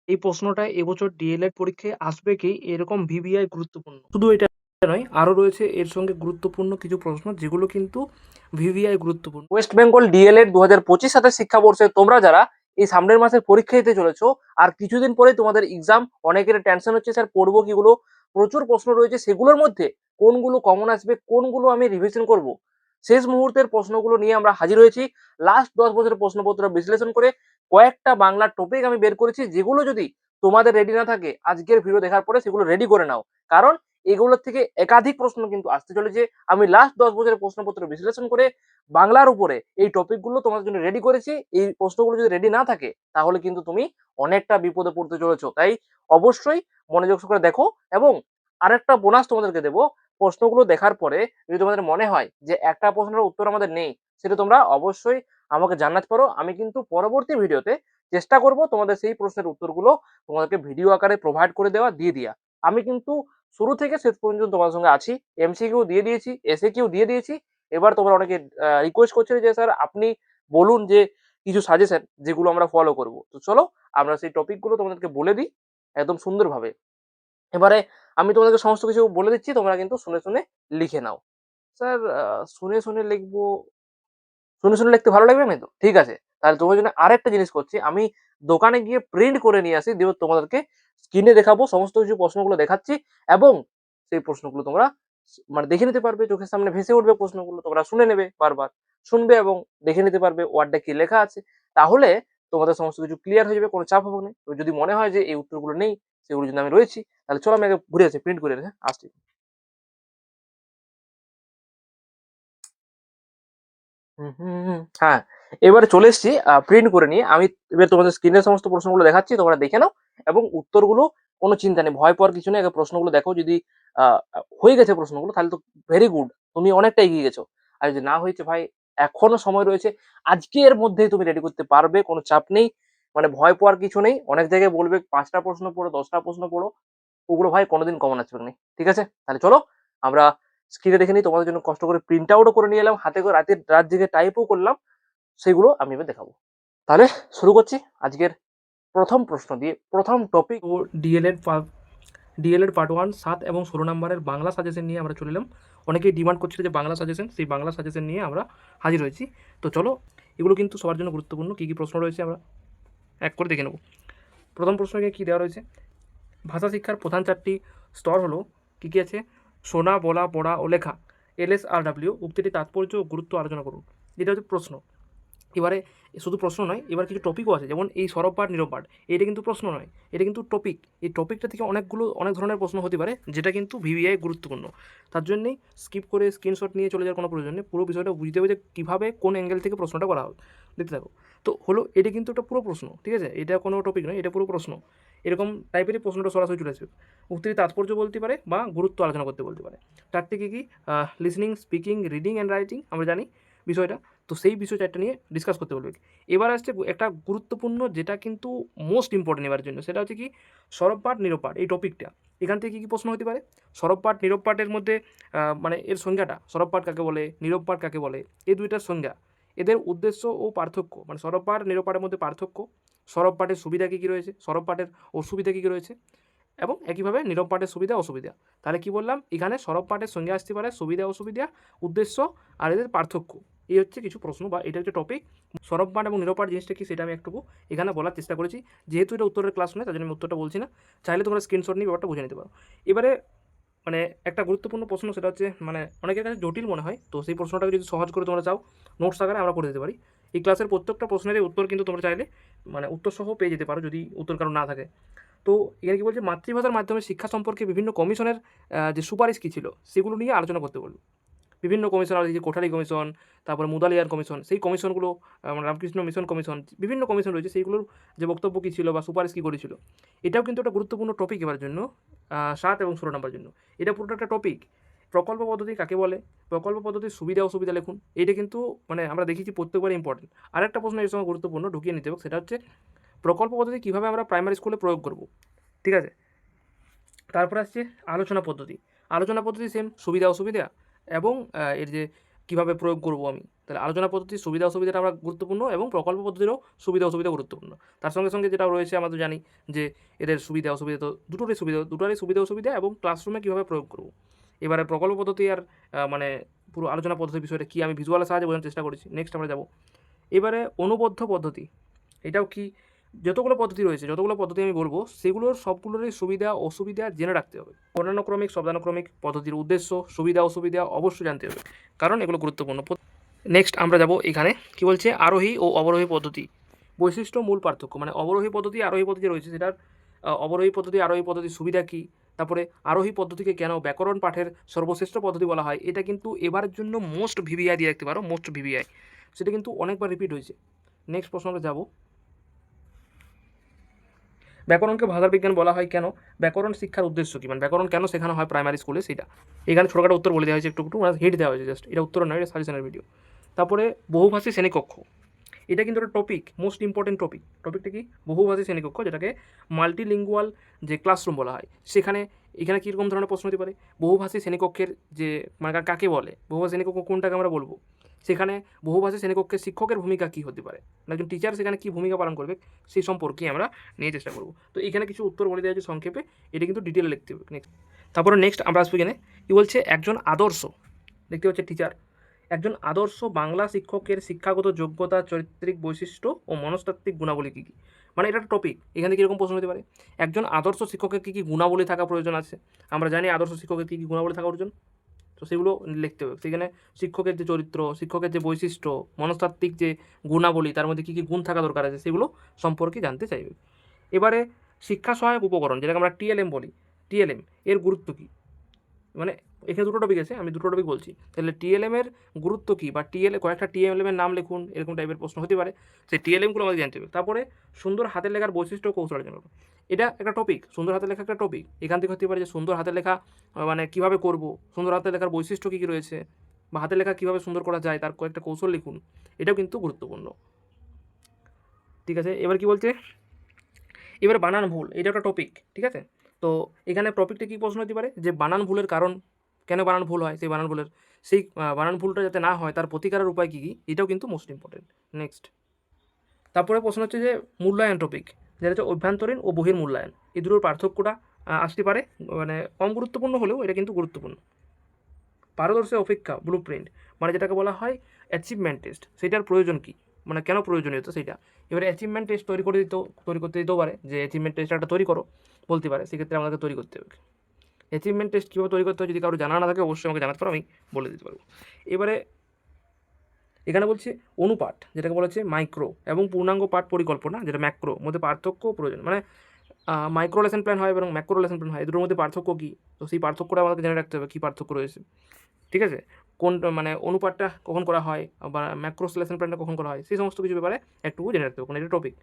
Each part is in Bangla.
এই প্রশ্নটা এবছর ডিএলএড পরীক্ষায় আসবে কি এরকম ভিভিআই গুরুত্বপূর্ণ। শুধু এটা নয়, আরও রয়েছে এর সঙ্গে গুরুত্বপূর্ণ কিছু প্রশ্ন যেগুলো কিন্তু ভিভিআই গুরুত্বপূর্ণ। ওয়েস্ট বেঙ্গল ডিএলএড 2025 সালের শিক্ষাবর্ষে তোমরা যারা এই সামনের মাসে পরীক্ষা দিতে চলেছো আর কিছুদিন পরেই তোমাদের এক্সাম, অনেকের টেনশন হচ্ছে স্যার পড়বো কিগুলো, প্রচুর প্রশ্ন রয়েছে, সেগুলোর মধ্যে কোনগুলো কমন আসবে, কোনগুলো আমি রিভিশন করব, শেষ মুহূর্তের প্রশ্নগুলো নিয়ে আমরা হাজির হয়েছি। লাস্ট 10 বছরের প্রশ্নপত্র বিশ্লেষণ করে কয়েকটা বাংলার টপিক আমি বের করেছি, যেগুলো যদি তোমাদের রেডি না থাকে আজকের ভিডিও দেখার পরে সেগুলো রেডি করে নাও, কারণ এগুলোর থেকে একাধিক প্রশ্ন কিন্তু আসতে চলেছে। আমি লাস্ট 10 বছরের প্রশ্নপত্র বিশ্লেষণ করে বাংলার উপরে এই টপিকগুলো তোমাদের জন্য রেডি করেছি। এই প্রশ্নগুলো যদি রেডি না থাকে তাহলে কিন্তু তুমি অনেকটা বিপদে পড়তে চলেছো, তাই অবশ্যই মনোযোগ সহকারে দেখো। এবং আরেকটা বোনাস তোমাদেরকে দেবো, প্রশ্নগুলো দেখার পরে যদি তোমাদের মনে হয় যে একটা প্রশ্নের উত্তর আমাদের নেই, সেটা তোমরা অবশ্যই আমাকে জানাতে পারো। আমি কিন্তু পরবর্তী ভিডিওতে চেষ্টা করব তোমাদের সেই প্রশ্নের উত্তরগুলো তোমাদেরকে ভিডিও আকারে প্রোভাইড করে দিয়া। আমি কিন্তু শুরু থেকে শেষ পর্যন্ত তোমার সঙ্গে আছি। এমসিকিউ দিয়ে দিয়েছি, এসএকিউ দিয়ে দিয়েছি। এবার তোমরা অনেকে রিকোয়েস্ট করছিলে যে স্যার আপনি বলুন যে কিছু সাজেশন যেগুলো আমরা ফলো করব। তো চলো আমরা সেই টপিকগুলো তোমাদেরকে বলে দিই একদম সুন্দরভাবে। এবারে আমি তোমাদেরকে সমস্ত কিছু বলে দিচ্ছি, তোমরা কিন্তু শুনে শুনে লিখে নাও। স্যার শুনে শুনে লিখবো, শুনে শুনে লিখতে ভালো লাগবে না তো? ঠিক আছে, তাহলে তোমার জন্য আরেকটা জিনিস করছি, আমি দোকানে গিয়ে প্রিন্ট করে নিয়ে আসি, দিয়ে তোমাদেরকে স্ক্রিনে দেখাবো, সমস্ত কিছু প্রশ্নগুলো দেখাচ্ছি এবং সেই প্রশ্নগুলো তোমরা মানে দেখে নিতে পারবে, চোখের সামনে ভেসে উঠবে প্রশ্নগুলো, তোমরা শুনে নেবে, বারবার শুনবে এবং দেখে নিতে পারবে ওয়ার্ডটা কি লেখা আছে। তাহলে তোমাদের সমস্ত কিছু ক্লিয়ার হয়ে যাবে, কোনো চাপ হবে না। যদি মনে হয় যে এই উত্তরগুলো নেই, সেগুলো যদি আমি রয়েছি, তাহলে চলো আমি আগে ঘুরে আসি, প্রিন্ট করে হ্যাঁ আসছি। হ্যাঁ, এবারে চলে এসেছি প্রিন্ট করে নিয়ে। আমি এবার তোমাদের স্ক্রিনে সমস্ত প্রশ্নগুলো দেখাচ্ছি, তোমরা দেখে নাও এবং উত্তরগুলো কোনো চিন্তা নেই, ভয় পাওয়ার কিছু নেই। আগে প্রশ্নগুলো দেখো, যদি হয়ে গেছে প্রশ্নগুলো তাহলে তো ভেরি গুড, তুমি অনেকটা এগিয়ে গেছো। আর যদি না হয়েছে ভাই, এখনো সময় রয়েছে, আজকের মধ্যেই তুমি রেডি করতে পারবে, কোনো চাপ নেই। মানে ভয় পাওয়ার কিছু নেই। অনেক জায়গায় বলবে 5টা প্রশ্ন পড়ো, 10টা প্রশ্ন পড়ো, ওগুলো ভাই কোনোদিন কমন আসবে না। ঠিক আছে, তাহলে চলো আমরা স্ক্রিনে দেখে নিই। তোমাদের জন্য কষ্ট করে প্রিন্ট আউটও করে নিয়ে এলাম, হাতে করে রাত জেগে টাইপও করলাম, সেগুলো আমি এবার দেখাবো। তাহলে শুরু করছি আজকের প্রথম প্রশ্ন দিয়ে, প্রথম টপিক। তো ডিএলএড পার্ট 1 7 এবং 16 নম্বরের বাংলা সাজেশন নিয়ে আমরা চলে এলাম। অনেকেই ডিমান্ড করছিল যে বাংলা সাজেশন, সেই বাংলা সাজেশন নিয়ে আমরা হাজির হয়েছি। তো চলো, এগুলো কিন্তু সবার জন্য গুরুত্বপূর্ণ। কী কী প্রশ্ন রয়েছে আমরা এক করে দেখে নেব। প্রথম প্রশ্নকে কী দেওয়া রয়েছে, ভাষা শিক্ষার প্রধান 4টি স্তর হলো কী কী আছে, শোনা, বলা, পড়া ও লেখা। LSRW উক্তিটির তাৎপর্য ও গুরুত্ব আলোচনা করুন। এটা হচ্ছে প্রশ্ন। এবারে শুধু প্রশ্ন নয়, এবার কিছু টপিকও আছে, যেমন এই সরব পাঠ নীরব পাঠ, এটা কিন্তু প্রশ্ন নয়, এটা কিন্তু টপিক। এই টপিকটা থেকে অনেক ধরনের প্রশ্ন হতে পারে, যেটা কিন্তু ভিভিআই গুরুত্বপূর্ণ। তার জন্যেই স্কিপ করে স্ক্রিনশট নিয়ে চলে যাওয়ার কোনো প্রয়োজন নেই, পুরো বিষয়টা বুঝতে হবে যে কীভাবে কোন অ্যাঙ্গেল থেকে প্রশ্নটা করা হবে। দেখতে থাকো। তো হলো, এটা কিন্তু একটা পুরো প্রশ্ন, ঠিক আছে, এটা কোনো টপিক নয়, এটা পুরো প্রশ্ন। এরকম টাইপেরই প্রশ্নটা সরাসরি চলে আসবে। উক্তির তাৎপর্য বলতে পারে বা গুরুত্ব আলোচনা করতে বলতে পারে। চারটে কী কী, listening, speaking, reading and writing, আমরা জানি বিষয়টা। তো সেই বিষয় চারটা নিয়ে ডিসকাস করতে বলবে। এবার আসছে একটা গুরুত্বপূর্ণ, যেটা কিন্তু মোস্ট ইম্পর্টেন্ট এবার জন্য, সেটা হচ্ছে কি সরব পাঠ নীরব পাঠ, এই টপিকটা। এখান থেকে কী কী প্রশ্ন হতে পারে, সরব পাঠ নীরব পাঠের মধ্যে মানে এর সংজ্ঞাটা, সরব পাঠ কাকে বলে, নীরব পাঠ কাকে বলে, এই দুইটার সংজ্ঞা, এদের উদ্দেশ্য ও পার্থক্য, মানে সরব পাঠ নীরব পাঠের মধ্যে পার্থক্য, সরব পাঠের সুবিধা কী কী রয়েছে, সরব পাঠের অসুবিধা কী কী রয়েছে, এবং একইভাবে নীরব পাঠের সুবিধা অসুবিধা। তাহলে কি বললাম, এখানে সরব পাঠের সঙ্গে আসতে পারে সুবিধা অসুবিধা, উদ্দেশ্য আর এদের পার্থক্য। এই হচ্ছে কিছু প্রশ্ন বা এটা হচ্ছে টপিক। সরব পাঠ এবং নীরব পাঠ জিনিসটা কি সেটা আমি একটুকু এখানে বলার চেষ্টা করেছি, যেহেতু এটা উত্তরের ক্লাস নয় তার জন্য আমি উত্তরটা বলছি না, চাইলে তোমরা স্ক্রিনশট নিয়ে ব্যাপারটা বুঝে নিতে পারো। এবারে মানে একটা গুরুত্বপূর্ণ প্রশ্ন, সেটা হচ্ছে মানে অনেকের কাছে জটিল মনে হয়, তো সেই প্রশ্নটাকে যদি সহজ করে তোমরা চাও, নোটস আকারে আমরা করে দিতে পারি। এই ক্লাসের প্রত্যেকটা প্রশ্নের উত্তর কিন্তু তোমরা চাইলে মানে উত্তর সহ পেয়ে যেতে পারো, যদি উত্তর কারণ না থাকে। তো এখানে কী বলছে, মাতৃভাষার মাধ্যমে শিক্ষা সম্পর্কে বিভিন্ন কমিশনের যে সুপারিশ কী ছিল সেগুলো নিয়ে আলোচনা করতে বলবো। বিভিন্ন কমিশন আছে, যে কোঠারি কমিশন, তারপরে মুদালিয়ার কমিশন, সেই কমিশনগুলো, রামকৃষ্ণ মিশন কমিশন, বিভিন্ন কমিশন রয়েছে, সেইগুলোর যে বক্তব্য কী ছিল বা সুপারিশ কী করেছিল। এটাও কিন্তু একটা গুরুত্বপূর্ণ টপিক এবার জন্য, 7 এবং 16 নম্বর জন্য। এটা পুরোটা একটা টপিক। প্রকল্প পদ্ধতি কাকে বলে, প্রকল্প পদ্ধতির সুবিধা অসুবিধা লিখুন। এইটা কিন্তু মানে আমরা দেখেছি প্রত্যেকবারই ইম্পর্টেন্ট। আরেকটা প্রশ্ন এর সঙ্গে গুরুত্বপূর্ণ ঢুকিয়ে নিতে হবে, সেটা হচ্ছে প্রকল্প পদ্ধতি কীভাবে আমরা প্রাইমারি স্কুলে প্রয়োগ করব। ঠিক আছে, তারপর আসছে আলোচনা পদ্ধতি। আলোচনা পদ্ধতি সেম, সুবিধা অসুবিধা এবং এর যে কীভাবে প্রয়োগ করব আমি, তাহলে আলোচনা পদ্ধতির সুবিধা অসুবিধাটা আমরা গুরুত্বপূর্ণ এবং প্রকল্প পদ্ধতিরও সুবিধা অসুবিধা গুরুত্বপূর্ণ। তার সঙ্গে সঙ্গে যেটা রয়েছে আমরা তো জানি যে এদের সুবিধা অসুবিধা তো দুটোরই সুবিধা অসুবিধা এবং ক্লাসরুমে কীভাবে প্রয়োগ করব। এবারে প্রকল্প পদ্ধতি আর মানে পুরো আলোচনা পদ্ধতির বিষয়টা কী আমি ভিজুয়ালের সাহায্যে বোঝানোর চেষ্টা করেছি। নেক্সট আমরা যাব এবারে অনুবদ্ধ পদ্ধতি। এটাও কি, যতগুলো পদ্ধতি রয়েছে যতগুলো পদ্ধতি আমি বলবো সেগুলোর সবগুলোরই সুবিধা অসুবিধা জেনে রাখতে হবে। বর্ণানুক্রমিক শব্দানুক্রমিক পদ্ধতির উদ্দেশ্য সুবিধা অসুবিধা অবশ্যই জানতে হবে, কারণ এগুলো গুরুত্বপূর্ণ। নেক্সট আমরা যাব এখানে কি বলছে আরোহী ও অবরোহী পদ্ধতি বৈশিষ্ট্য মূল পার্থক্য, মানে অবরোহী পদ্ধতি আরোহী পদ্ধতি রয়েছে সেটার অবরোহী পদ্ধতি আরোহী পদ্ধতির সুবিধা কী, তারপরে আরোহী পদ্ধতিকে কেন ব্যাকরণ পাঠের সর্বশ্রেষ্ঠ পদ্ধতি বলা হয়। এটা কিন্তু এবারের জন্য মোস্ট ভিভিআই দিয়ে রাখতে পারো, মোস্ট ভিভিআই, সেটা কিন্তু অনেকবার রিপিট হয়েছে। নেক্সট প্রশ্ন আমরা যাব ব্যাকরণকে ভাষার বিজ্ঞান বলা হয় কেন, ব্যাকরণ শিক্ষার উদ্দেশ্য কী, মানে ব্যাকরণ কেন শেখানো হয় প্রাইমারি স্কুলে সেটা। এখানে ছোটোখাটো উত্তর বলে দেওয়া হয়েছে, একটু হিট দেওয়া হয়েছে জাস্ট, এটা উত্তর নয়, এটা সাজেশনের ভিডিও। তারপরে বহুভাষী শ্রেণীকক্ষ, এটা কিন্তু একটা টপিক, মোস্ট ইম্পর্টেন্ট টপিকটা কি বহুভাষী শ্রেণীকক্ষ, যেটাকে মাল্টিলিঙ্গুয়াল যে ক্লাসরুম বলা হয়। এখানে কীরকম ধরনের প্রশ্ন হতে পারে, বহুভাষী শ্রেণীকক্ষের যে মানে কাকে বলে, বহুভাষী শ্রেণীকক্ষ কোনটাকে আমরা বলবো, সেখানে বহুভাষী শ্রেণীকক্ষের শিক্ষকের ভূমিকা কী হতে পারে, একজন টিচার সেখানে কী ভূমিকা পালন করবে সেই সম্পর্কে আমরা নিয়ে চেষ্টা করব। তো এখানে কিছু উত্তর বলে দেওয়া হয়েছে সংক্ষেপে, এটা কিন্তু ডিটেলে লিখতে হবে। তারপরে নেক্সট আমরা আসবো এখানে কী বলছে একজন আদর্শ, দেখতে হচ্ছে টিচার, একজন আদর্শ বাংলা শিক্ষকের শিক্ষাগত যোগ্যতা চরিত্রিক বৈশিষ্ট্য ও মনস্তাত্ত্বিক গুণাবলী কী কী, মানে এটা একটা টপিক, এখানে কীরকম প্রশ্ন হতে পারে, একজন আদর্শ শিক্ষকের কী কী গুণাবলী থাকা প্রয়োজন আছে, আমরা জানি আদর্শ শিক্ষকের কী কী গুণাবলী থাকা প্রয়োজন, তো সেগুলো লিখতে হবে। সেখানে শিক্ষকের যে চরিত্র, শিক্ষকের যে বৈশিষ্ট্য, মনস্তাত্ত্বিক যে গুণাবলী, তার মধ্যে কী কী গুণ থাকা দরকার আছে সেগুলো সম্পর্কে জানতে চাইবে। এবারে শিক্ষা সহায়ক উপকরণ, যেটাকে আমরা টিএলএম বলি, টিএলএম এর গুরুত্ব কী, মানে এখানে দুটো টপিক আছে, আমি দুটো টপিক বলছি, তাহলে টিএলএম এর গুরুত্ব কী, বা কয়েকটা টিএলএম এর নাম লিখুন, এরকম টাইপের প্রশ্ন হতে পারে, সেই টিএলএমগুলো আমাদের জানতে হবে। তারপরে সুন্দর হাতের লেখার বৈশিষ্ট্য কৌশল অর্জন করবো, এটা একটা টপিক, সুন্দর হাতের লেখা একটা টপিক, এখান থেকে হতে পারে যে সুন্দর হাতের লেখা মানে কীভাবে করব, সুন্দর হাতের লেখার বৈশিষ্ট্য কী কী রয়েছে, বা হাতের লেখা কীভাবে সুন্দর করা যায় তার কয়েকটা কৌশল লিখুন, এটাও কিন্তু গুরুত্বপূর্ণ। ঠিক আছে, এবার কি বলছে, এবার বানান ভুল, এটা একটা টপিক, ঠিক আছে। তো এখানে টপিকটা কী প্রশ্ন হতে পারে, যে বানান ভুলের কারণ, কেন বানান ভুল হয়, সেই বানান ভুলটা যাতে না হয় তার প্রতিকারের উপায় কী কী, এটাও কিন্তু মোস্ট ইম্পর্টেন্ট। নেক্সট তারপরে প্রশ্ন হচ্ছে যে মূল্যায়ন টপিক, যেটা হচ্ছে অভ্যন্তরীণ ও বহির মূল্যায়ন, এই দুটোর পার্থক্যটা আসতে পারে, মানে কম গুরুত্বপূর্ণ হলেও এটা কিন্তু গুরুত্বপূর্ণ। পারদর্শী অপেক্ষা ব্লু প্রিন্ট, মানে যেটাকে বলা হয় অ্যাচিভমেন্ট টেস্ট, সেটার প্রয়োজন কী, মানে কেন প্রয়োজনীয়তা সেইটা। এবারে অ্যাচিভমেন্ট টেস্ট তৈরি করতে দিতেও পারে, যে অ্যাচিভমেন্ট টেস্ট একটা তৈরি করো বলতে পারে, সেক্ষেত্রে আমাদেরকে তৈরি করতে হবে। অ্যাচিভমেন্ট টেস্ট কীভাবে তৈরি করতে হয় যদি কারো জানা না থাকে অবশ্যই আমাকে জানাতে পারো, আমি বলে দিতে পারবো। এবারে এখানে বলছে অনুপাঠ, যেটাকে বলা হচ্ছে মাইক্রো এবং পূর্ণাঙ্গ পাঠ পরিকল্পনা, যেটা ম্যাক্রো মধ্যে পার্থক্য প্রয়োজন, মানে মাইক্রো লেসন প্ল্যান হয় এবং ম্যাক্রো লেসন প্ল্যান হয়, এই দুটোর মধ্যে পার্থক্য কী, তো সেই পার্থক্যটা আমাদেরকে জেনে রাখতে হবে, কী পার্থক্য রয়েছে। ঠিক আছে, কোন মানে অনুপাতটা কখন করা হয় বা ম্যাক্রো লেসন প্ল্যানটা কখন করা হয়, সেই সমস্ত কিছু ব্যাপারে একটু জেনে রাখতে হবে, কোন এটা টপিক।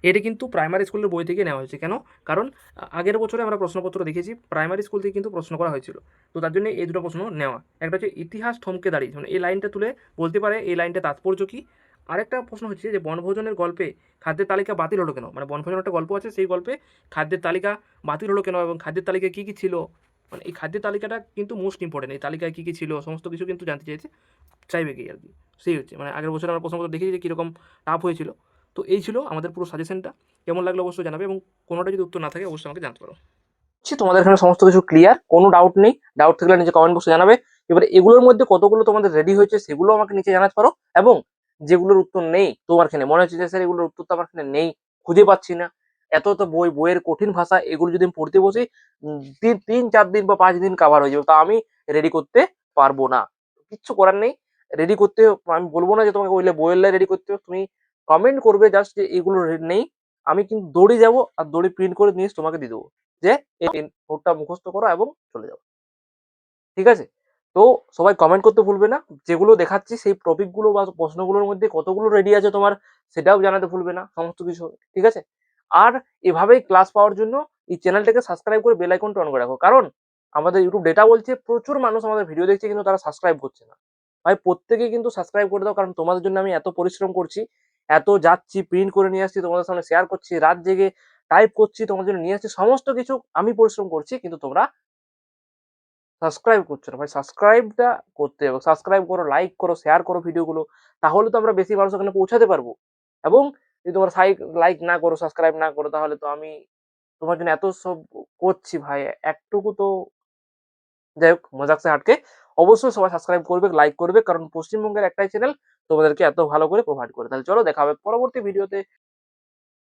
এটা কিন্তু প্রাইমারি স্কুলের বই থেকে নেওয়া হয়েছে, কেন, কারণ আগের বছরে আমরা প্রশ্নপত্র দেখেছি প্রাইমারি স্কুল থেকে কিন্তু প্রশ্ন করা হয়েছিল, তো তার জন্য এই দুটো প্রশ্ন নেওয়া। একটা হচ্ছে ইতিহাস থমকে দাঁড়িয়ে, মানে এই লাইনটা তুলে বলতে পারে এই লাইনটা তাৎপর্য কী। আরেকটা প্রশ্ন হচ্ছে যে বনভোজনের গল্পে খাদ্যের তালিকা বাতিল হলো কেন, মানে বনভোজনের একটা গল্প আছে, সেই গল্পে খাদ্যের তালিকা বাতিল হলো কেন এবং খাদ্যের তালিকায় কী কী ছিল, মানে এই খাদ্যের তালিকাটা কিন্তু মোস্ট ইম্পর্টেন্ট, এই তালিকায় কী কী ছিল সমস্ত কিছু কিন্তু জানতে চাইবে কি আর কি, সেই হচ্ছে মানে আগের বছর আমরা প্রশ্নপত্র দেখেছি যে কীরকম টাফ হয়েছিল। তো এই ছিল আমাদের পুরো সাজেশনটা, কেমন লাগলো অবশ্যই জানাবে, এবং কোনোটা যদি উত্তর না থাকে অবশ্যই আমাকে জানতে পারো। তোমাদের এখানে সমস্ত কিছু ক্লিয়ার, কোনো ডাউট নেই, ডাউট থাকলে নিচে কমেন্ট বক্সে জানাবে। এবারে এগুলোর মধ্যে কতগুলো তোমাদের রেডি হয়েছে সেগুলো আমাকে নিচে জানাতে পারো, এবং যেগুলোর উত্তর নেই তোমার এখানে মনে হচ্ছে যে স্যার এগুলোর উত্তর তো আমার এখানে নেই, খুঁজে পাচ্ছি না, এত তো বইয়ের কঠিন ভাষা, এগুলো যদি আমি পড়তে বসি 3-4 দিন বা 5 দিন কাভার হয়ে যাবে, তা আমি রেডি করতে পারবো না, কিচ্ছু করার নেই। রেডি করতে আমি বলবো না যে তোমাকে বইয়ের লাই রেডি করতে হবে, তুমি কমেন্ট করবে জাস্ট যে এগুলো নেই, আমি কিন্তু দৌড়ে যাবো আর দৌড়ে প্রিন্ট করে নিয়ে তোমাকে দিয়ে দেবো যে এই নোটটা মুখস্থ করো এবং চলে যাও। ঠিক আছে, তো সবাই কমেন্ট করতে ভুলবে না, যেগুলো দেখাচ্ছি সেই টপিকগুলো বা প্রশ্নগুলোর মধ্যে কতগুলো রেডি আছে তোমার সেটাও জানাতে ভুলবে না, সমস্ত কিছু। ঠিক আছে, আর এভাবেই ক্লাস পাওয়ার জন্য এই চ্যানেলটাকে সাবস্ক্রাইব করে বেল আইকনটা অন করে রাখো, কারণ আমাদের ইউটিউব ডেটা বলছে প্রচুর মানুষ আমাদের ভিডিও দেখছে কিন্তু তারা সাবস্ক্রাইব করছে না। ভাই প্রত্যেকেই কিন্তু সাবস্ক্রাইব করে দাও, কারণ তোমাদের জন্য আমি এত পরিশ্রম করছি, এত যাচ্ছি, প্রিন্ট করে নিয়ে আসছি, তোমাদের সামনে শেয়ার করছি, রাত জেগে টাইপ করছি, তোমাদের জন্য নিয়ে আসছি, সমস্ত কিছু আমি পরিশ্রম করছি, কিন্তু তোমরা সাবস্ক্রাইব করছো না ভাই, সাবস্ক্রাইবটা করতে হবে। সাবস্ক্রাইব করো, লাইক করো, শেয়ার করো ভিডিওগুলো। তাহলে তো আমরা বেশি মানুষ ওখানে পৌঁছাতে পারবো। এবং যদি তোমরা লাইক না করো, সাবস্ক্রাইব না করো তাহলে তো আমি তোমার জন্য এত সব করছি ভাই, একটুকু তো যাই হোক মজাক সে হাটকে অবশ্যই সবাই সাবস্ক্রাইব করবে, লাইক করবে। কারণ পশ্চিমবঙ্গের একটাই চ্যানেল তোমাদেরকে এত ভালো করে প্রোভাইড করে। তাহলে চলো দেখা হবে পরবর্তী ভিডিওতে।